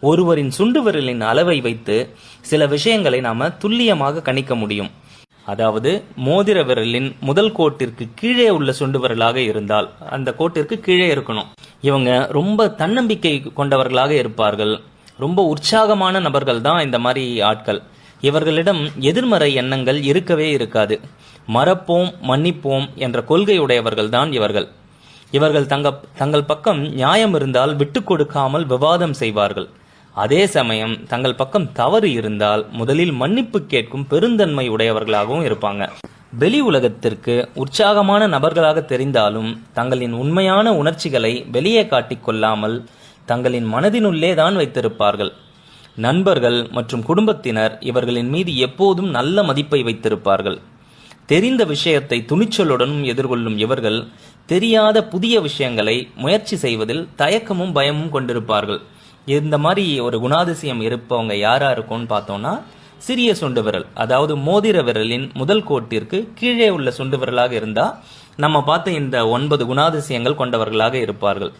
ஒருவரின் சுண்டு விரலின் அளவை வைத்து சில விஷயங்களை நாம துல்லியமாக கணிக்க முடியும். அதாவது மோதிர விரலின் முதல் கோட்டிற்கு கீழே உள்ள சுண்டு விரலாக இருந்தால் அந்த கோட்டிற்கு கீழே இருக்கணும். இவங்க ரொம்ப தன்னம்பிக்கை கொண்டவர்களாக இருப்பார்கள். ரொம்ப உற்சாகமான நபர்கள் தான் இந்த மாதிரி ஆட்கள். இவர்களிடம் எதிர்மறை எண்ணங்கள் இருக்கவே இருக்காது. மறப்போம் மன்னிப்போம் என்ற கொள்கை உடையவர்கள் தான் இவர்கள். இவர்கள் தங்கள் பக்கம் நியாயம் இருந்தால் விட்டு கொடுக்காமல் விவாதம் செய்வார்கள். அதே சமயம் தங்கள் பக்கம் தவறு இருந்தால் முதலில் மன்னிப்பு கேட்கும் பெருந்தன்மை உடையவர்களாகவும் இருப்பாங்க. வெளி உலகத்திற்கு உற்சாகமான நபர்களாக தெரிந்தாலும் தங்களின் உண்மையான உணர்ச்சிகளை வெளியே காட்டிக் கொள்ளாமல் தங்களின் மனதினுள்ளே தான் வைத்திருப்பார்கள். நண்பர்கள் மற்றும் குடும்பத்தினர் இவர்களின் மீது எப்போதும் நல்ல மதிப்பை வைத்திருப்பார்கள். தெரிந்த விஷயத்தை துணிச்சலுடனும் எதிர்கொள்ளும் இவர்கள் தெரியாத புதிய விஷயங்களை முயற்சி செய்வதில் தயக்கமும் பயமும் கொண்டிருப்பார்கள். இந்த மாதிரி ஒரு குணாதிசயம் இருப்பவங்க யாரா இருக்கும்னு பார்த்தோம்னா சிறிய சுண்டு விரல், அதாவது மோதிர விரலின் முதல் கோட்டிற்கு கீழே உள்ள சுண்டு விரலாக இருந்தா நம்ம பார்த்த இந்த 9 குணாதிசயங்கள் கொண்டவர்களாக இருப்பார்கள்.